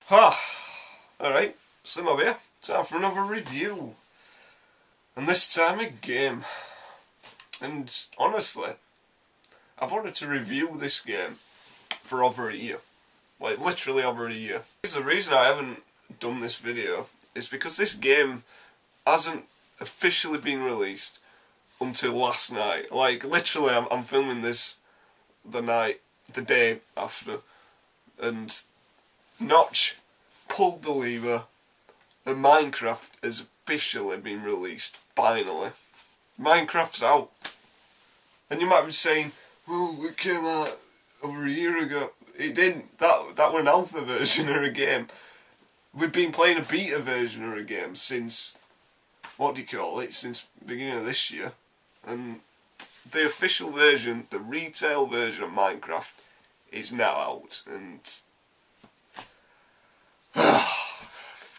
Alright, SlimmBob here. Time for another review. And this time a game. And honestly, I've wanted to review this game for over a year. Like literally over a year. The reason I haven't done this video is because this game hasn't officially been released until last night. Like literally I'm filming this the day after, and Notch pulled the lever and Minecraft has officially been released, finally. Minecraft's out. And you might be saying, well, it came out over a year ago. It didn't. That was an alpha version of a game. We've been playing a beta version of a game since, since the beginning of this year. And the official version, the retail version of Minecraft, is now out. And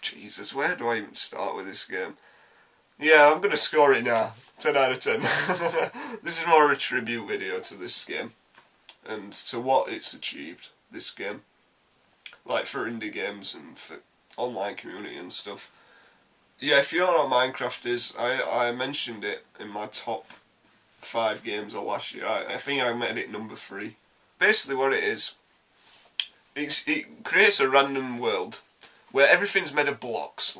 Jesus, where do I even start with this game? Yeah, I'm going to score it now. 10 out of 10. This is more of a tribute video to this game. And to what it's achieved, this game. Like for indie games and for online community and stuff. Yeah, if you don't know what Minecraft is, I mentioned it in my top 5 games of last year. I think I made it number 3. Basically what it is, it creates a random world where everything's made of blocks,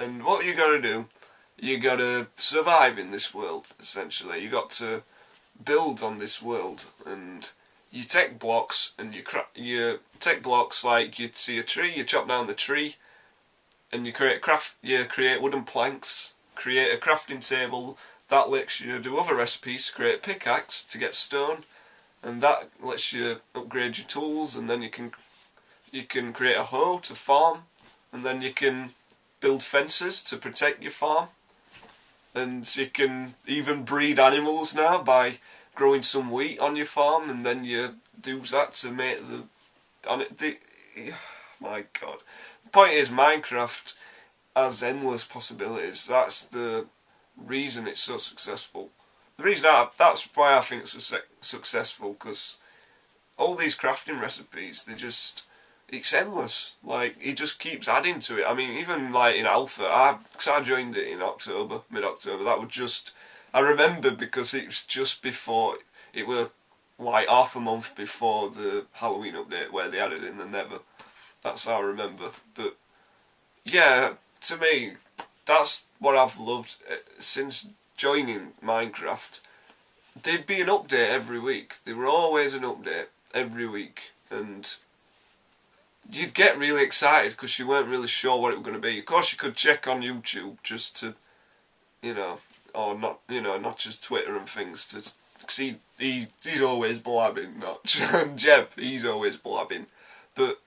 and what you gotta do, you gotta survive in this world, essentially. You got to build on this world, and you take blocks, and you take blocks like you see a tree, you chop down the tree, and you create wooden planks, create a crafting table, that lets you do other recipes, create a pickaxe to get stone, and that lets you upgrade your tools, and then you can create a hoe to farm, and then you can build fences to protect your farm, and you can even breed animals now by growing some wheat on your farm, and then you do that to make my god. The point is, Minecraft has endless possibilities. That's the reason it's so successful. That's why I think it's successful, because all these crafting recipes, it's endless. Like, it just keeps adding to it. I mean, even like in alpha, because I joined it in October, mid-October, I remember because it was just before, it were like half a month before the Halloween update where they added in the Nether. That's how I remember. But yeah, to me, that's what I've loved since joining Minecraft. There'd be an update every week. There were always an update every week, and you'd get really excited because you weren't really sure what it was going to be. Of course, you could check on YouTube just to, or not, not just Twitter and things to see. He's always blabbing, not Jeb. He's always blabbing, but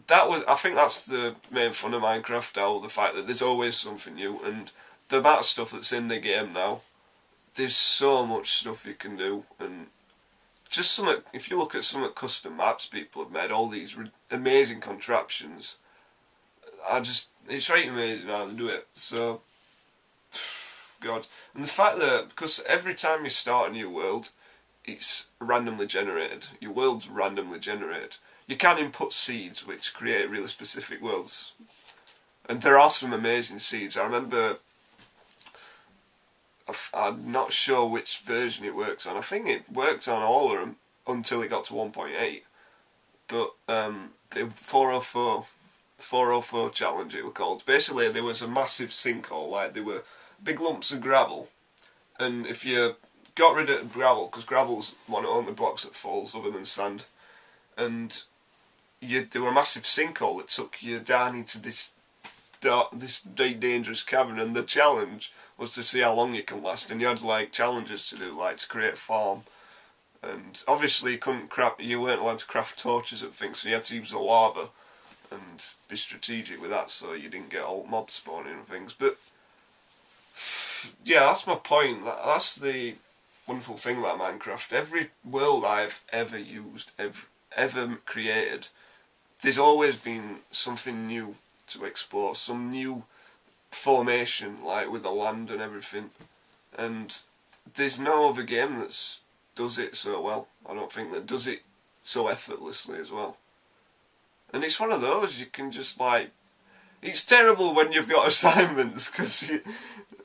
I think that's the main fun of Minecraft now. The fact that there's always something new, and the amount of stuff that's in the game now. There's so much stuff you can do, and just if you look at some of the custom maps people have made, all these amazing contraptions, it's right amazing how they do it. So, God. And the fact that, because every time you start a new world, it's randomly generated. Your world's randomly generated. You can input seeds which create really specific worlds. And there are some amazing seeds. I remember, I'm not sure which version it works on. I think it worked on all of them until it got to 1.8. But the 404 challenge it was called. Basically there was a massive sinkhole, like there were big lumps of gravel. And if you got rid of gravel, because gravel's one of the only blocks that falls other than sand, and there were a massive sinkhole that took you down into this very dangerous cavern, and the challenge was to see how long you can last, and you had like challenges to do, like to create a farm, and obviously you weren't allowed to craft torches and things, so you had to use the lava and be strategic with that so you didn't get all mobs spawning and things. But yeah, that's my point. That's the wonderful thing about Minecraft. Every world I've ever used, ever created, there's always been something new to explore, some new formation, like with the land and everything, and there's no other game that does it so well. I don't think that does it so effortlessly as well. And it's one of those you can just like. It's terrible when you've got assignments because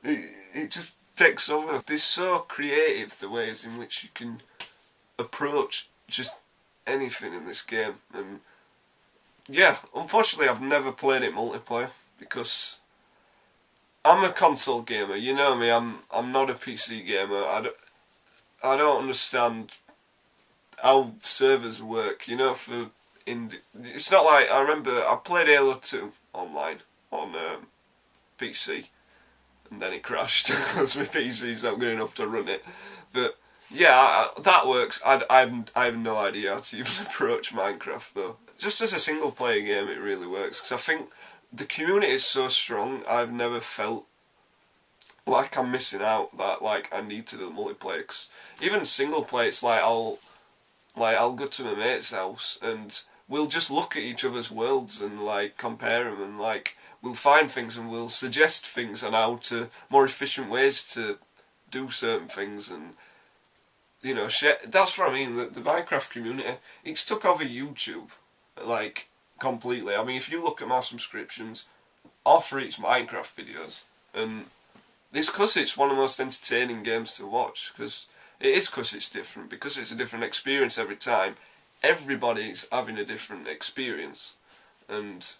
it just takes over. They're so creative the ways in which you can approach just anything in this game, and yeah, unfortunately I've never played it multiplayer because I'm a console gamer. You know me. I'm not a PC gamer. I don't understand how servers work. You know, it's not like I remember I played Halo 2 online on PC, and then it crashed because my PC's not good enough to run it. But yeah, that works. I have no idea how to even approach Minecraft though. Just as a single player game, it really works because I think the community is so strong. I've never felt like I'm missing out, that like I need to do the multiplayer. 'Cause even single player, it's like I'll go to my mate's house and we'll just look at each other's worlds and like compare them, and like we'll find things and we'll suggest things on how to more efficient ways to do certain things, and you know, shit. That's what I mean. The Minecraft community, it's took over YouTube like completely. I mean, if you look at my subscriptions, all three it's Minecraft videos, and it's because it's one of the most entertaining games to watch. Because it's different. Because it's a different experience every time. Everybody's having a different experience, and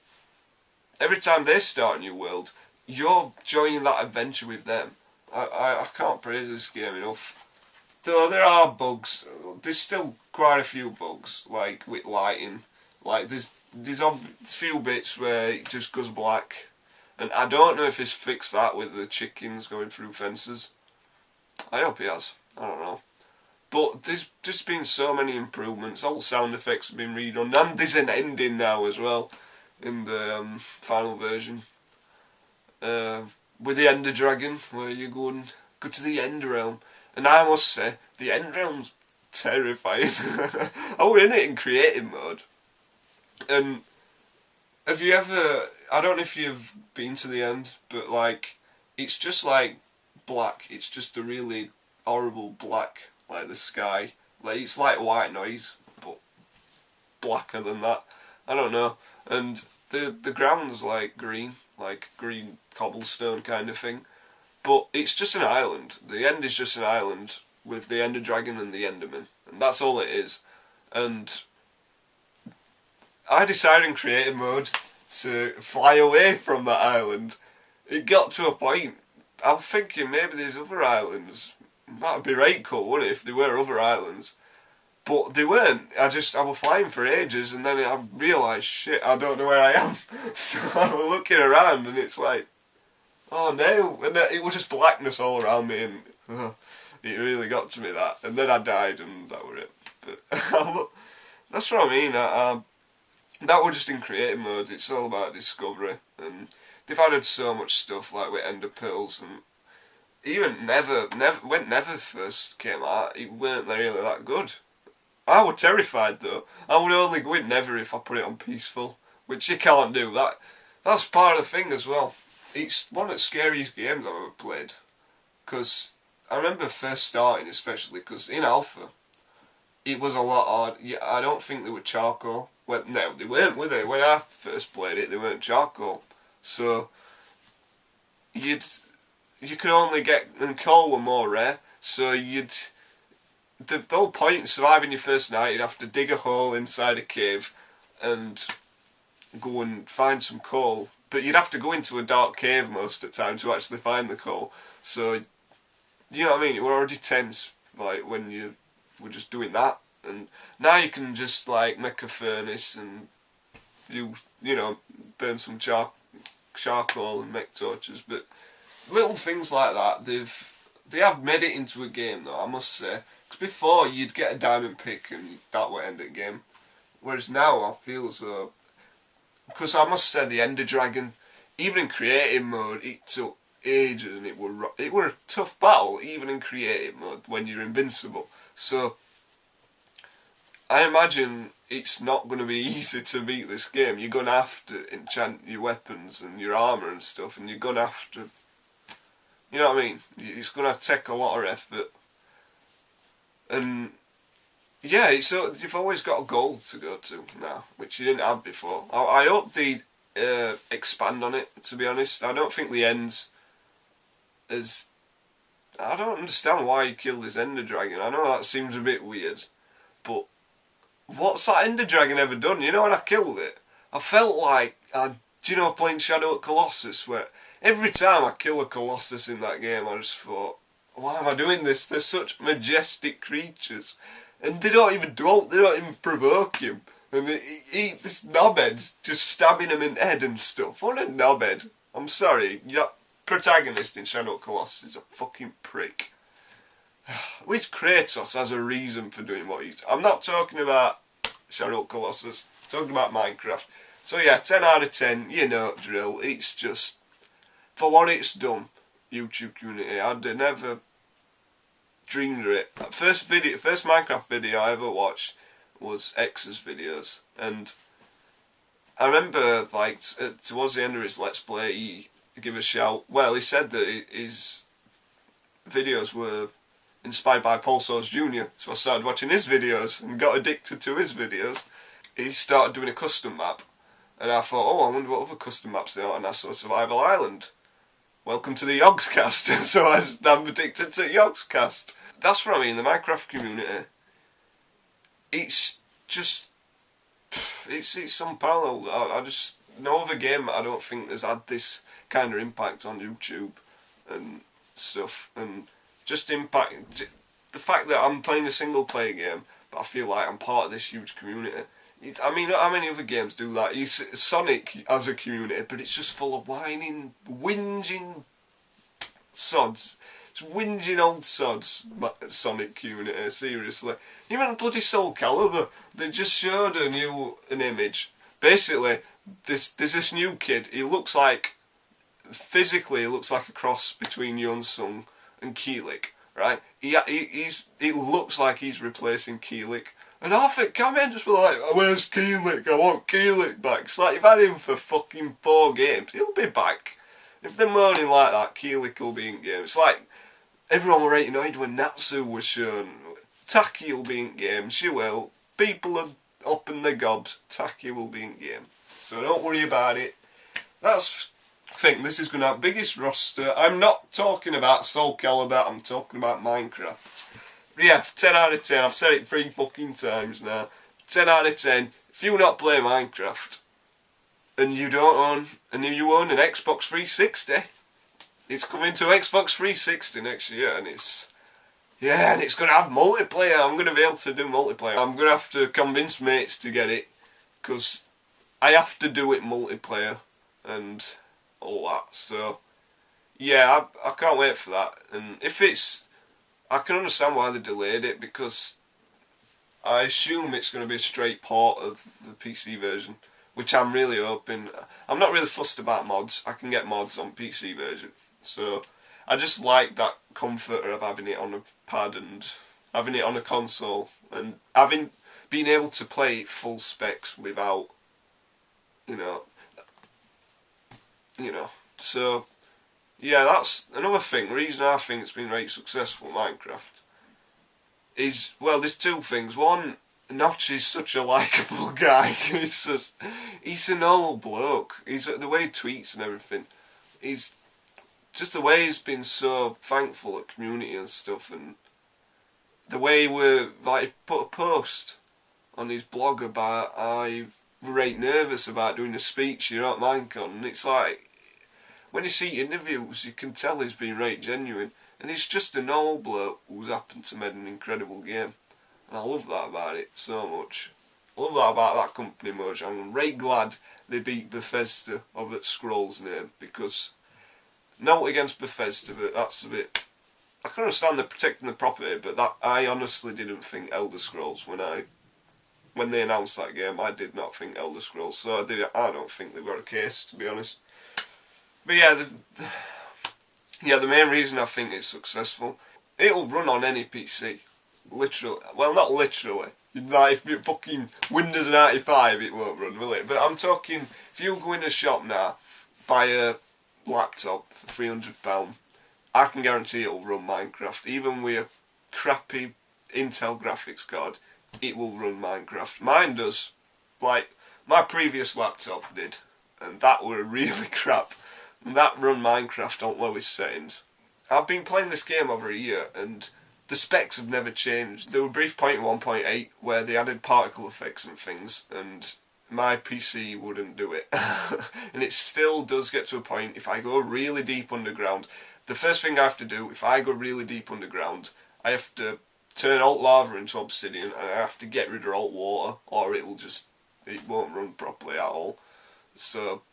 every time they start a new world, you're joining that adventure with them. I can't praise this game enough. Though there are bugs, there's still quite a few bugs, like with lighting. Like there's a few bits where it just goes black, and I don't know if he's fixed that with the chickens going through fences. I hope he has. I don't know. But there's just been so many improvements. All the sound effects have been redone, and there's an ending now as well in the final version. With the Ender Dragon, where you go to the End Realm. And I must say, the End Realm's terrifying. I was in it in creative mode. And have you ever, I don't know if you've been to the end, but like, it's just like black. It's just a really horrible black, like the sky. Like, it's like white noise, but blacker than that. I don't know. And the ground's like green cobblestone kind of thing. But it's just an island. The end is just an island with the Ender Dragon and the Enderman. And that's all it is. And I decided in creative mode to fly away from that island. It got to a point, I'm thinking maybe there's other islands. That'd be right cool, wouldn't it, if there were other islands. But they weren't. I was flying for ages, and then I realised, shit, I don't know where I am. So I was looking around, and it's like, oh no, and it was just blackness all around me, and it really got to me, that. And then I died, and that was it. But that's what I mean. That was just in creative mode. It's all about discovery, and they've added so much stuff, like with ender pearls, and even when Never first came out, it weren't really that good. I was terrified though. I would only go in Never if I put it on peaceful, which you can't do. That's part of the thing as well. It's one of the scariest games I've ever played, because I remember first starting, especially because in alpha it was a lot hard. Yeah, I don't think they were charcoal. Well, no, they weren't, were they? When I first played it, they weren't charcoal. So you could only get, and coal were more rare. So the whole point of surviving your first night, you'd have to dig a hole inside a cave and go and find some coal. But you'd have to go into a dark cave most of the time to actually find the coal. So, you know what I mean? It were already tense, like, when you were just doing that. And now you can just, like, make a furnace and you know, burn some charcoal and make torches. But little things like that, they have made it into a game, though, I must say. Because before, you'd get a diamond pick and that would end the game. Whereas now, I feel as though, because I must say, the Ender Dragon, even in creative mode, it took ages, and it were a tough battle, even in creative mode, when you're invincible. So, I imagine it's not going to be easy to beat this game. You're going to have to enchant your weapons and your armour and stuff, and you're going to have to, you know what I mean? It's going to take a lot of effort. And yeah, it's you've always got a goal to go to now, which you didn't have before. I hope they expand on it. To be honest, I don't think the ends as I don't understand why he killed this Ender Dragon. I know that seems a bit weird, but what's that Ender Dragon ever done? You know, when I killed it, I felt like do you know, playing Shadow of Colossus, where every time I kill a Colossus in that game, I just thought, why am I doing this? They're such majestic creatures, and they don't even provoke him. And this knobhead's just stabbing him in the head and stuff. What a knobhead! I'm sorry, your protagonist in Shadow of Colossus is a fucking prick. At least Kratos has a reason for doing what he's. I'm not talking about Shadow of Colossus. I'm talking about Minecraft. So yeah, 10 out of 10. You know drill. It's just for what it's done. YouTube community. I'd never dreamed of it. First Minecraft video I ever watched was X's videos, and I remember like towards the end of his Let's Play, he gave a shout. Well, he said that his videos were inspired by Paul Soares Jr. So I started watching his videos and got addicted to his videos. He started doing a custom map, and I thought, oh, I wonder what other custom maps there are, and I saw Survival Island. Welcome to the Yogscast. So I'm addicted to Yogscast. That's what I mean, the Minecraft community. It's just, it's unparalleled. I just, no other game I don't think has had this kind of impact on YouTube and stuff, and just impact, the fact that I'm playing a single player game, but I feel like I'm part of this huge community. I mean, how many other games do that? Sonic has a community, but it's just full of whining, whinging sods. It's whinging old sods, Sonic community, seriously. Even bloody Soul Calibur, they just showed an image. Basically, there's this new kid, he looks like, physically he looks like a cross between Young Sung and Keelik, right? He looks like he's replacing Keelik. And half the comments were like, where's Keelik? I want Keelik back. It's like, you've had him for fucking 4 games. He'll be back. If they're moaning like that, Keelik will be in game. It's like, everyone were annoyed when Natsu was shown. Taki will be in game. She will. People are up in their gobs. Taki will be in game. So don't worry about it. I think this is going to have biggest roster. I'm not talking about Soul Calibur, I'm talking about Minecraft. But yeah, 10 out of 10. I've said it 3 fucking times now. 10 out of 10. If you not play Minecraft, and you don't own, and you own an Xbox 360, it's coming to Xbox 360 next year, and it's going to have multiplayer. I'm going to be able to do multiplayer. I'm going to have to convince mates to get it, because I have to do it multiplayer, and all that. So yeah, I can't wait for that. And if I can understand why they delayed it, because I assume it's going to be a straight port of the PC version, which I'm really hoping. I'm not really fussed about mods. I can get mods on PC version, so I just like that comfort of having it on a pad and having it on a console, and being able to play it full specs without, you know. So yeah, that's another thing. Reason I think it's been very successful, Minecraft, is, well, there's 2 things. One, Notch is such a likeable guy. He's a normal bloke. The way he tweets and everything. He's just the way he's been so thankful at community and stuff, and the way he put a post on his blog about I'm right nervous about doing a speech here at Minecon, and it's like, when you see interviews, you can tell he's been right genuine, and he's just a normal bloke who's happened to make an incredible game, and I love that about it so much. I love that about that company much. I'm right glad they beat Bethesda of that Scrolls name, because not against Bethesda, but that's a bit. I can understand they're protecting the property, but that I honestly didn't think Elder Scrolls when they announced that game. I did not think Elder Scrolls, so I don't think they've got a case, to be honest. But yeah, the main reason I think it's successful, it'll run on any PC. Literally. Well, not literally. Like, if you fucking Windows 95, it won't run, will it? But I'm talking, if you go in a shop now, buy a laptop for £300, I can guarantee it'll run Minecraft. Even with a crappy Intel graphics card, it will run Minecraft. Mine does. Like, my previous laptop did, and that were really crap. And that run Minecraft on lowest settings. I've been playing this game over a year, and the specs have never changed. There were a brief point in 1.8 where they added particle effects and things, and my PC wouldn't do it. And it still does get to a point, if I go really deep underground, the first thing I have to do, if I go really deep underground, I have to turn alt lava into obsidian, and I have to get rid of alt water, or it won't run properly at all. So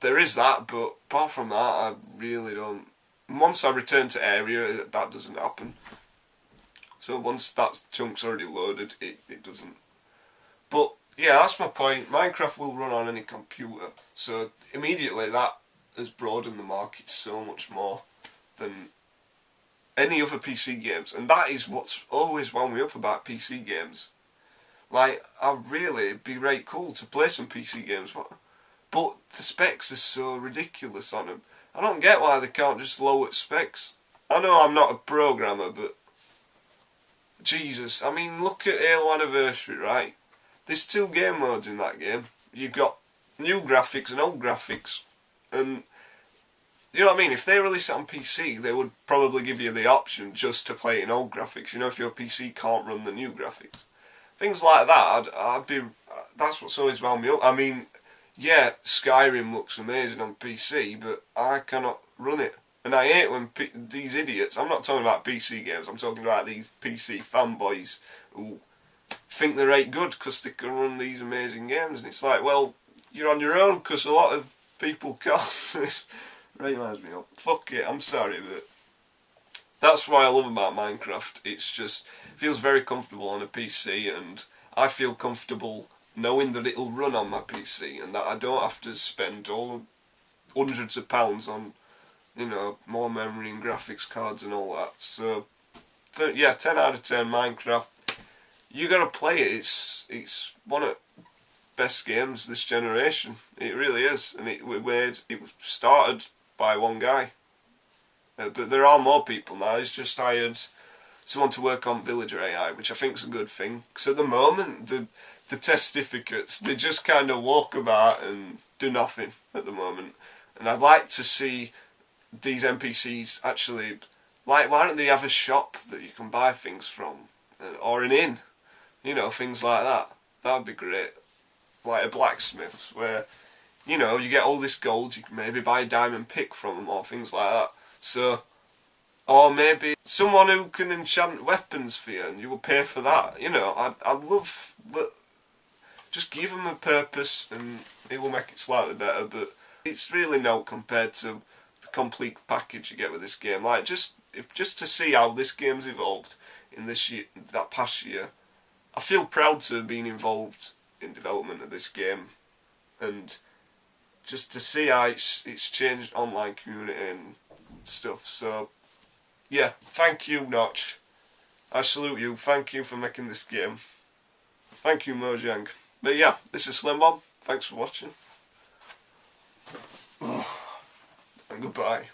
there is that, but apart from that, I really don't. Once I return to area, that doesn't happen. So once that chunk's already loaded, it doesn't. But yeah, that's my point. Minecraft will run on any computer, so immediately that has broadened the market so much more than any other PC games, and that is what's always wound me up about PC games. Like, I'd really be right cool to play some PC games, but the specs are so ridiculous on them. I don't get why they can't just lower specs. I know I'm not a programmer, but Jesus, I mean, look at Halo Anniversary, right? There's 2 game modes in that game. You've got new graphics and old graphics, and you know what I mean? If they release it on PC, they would probably give you the option just to play it in old graphics, you know, if your PC can't run the new graphics. Things like that, that's what's always wound me up. I mean, yeah, Skyrim looks amazing on PC, but I cannot run it. And I hate when these idiots, I'm not talking about PC games, I'm talking about these PC fanboys who think they're right good because they can run these amazing games. And it's like, well, you're on your own because a lot of people can't. Right, reminds me up. Fuck it, I'm sorry, but that's what I love about Minecraft. It's just, it feels very comfortable on a PC, and I feel comfortable knowing that it'll run on my PC, and that I don't have to spend all hundreds of pounds on, you know, more memory and graphics cards and all that. So, yeah, 10 out of 10 Minecraft. You gotta play it. It's one of the best games this generation. It really is, and it started by one guy, but there are more people now. He's just hired someone to work on Villager AI, which I think is a good thing, because at the moment the testificates, they just kind of walk about and do nothing at the moment, and I'd like to see these NPCs actually, like, why don't they have a shop that you can buy things from, or an inn, you know, things like that. That would be great, like a blacksmith's where, you know, you get all this gold, you can maybe buy a diamond pick from them or things like that. So, or maybe someone who can enchant weapons for you and you will pay for that. You know, I'd love that. Just give them a purpose and it will make it slightly better, but it's really not compared to the complete package you get with this game. Like, just to see how this game's evolved in this year, that past year, I feel proud to have been involved in development of this game, and just to see how it's changed online community and stuff. So yeah, thank you, Notch. I salute you. Thank you for making this game. Thank you, Mojang. But yeah, this is SlimmBob. Thanks for watching. And goodbye.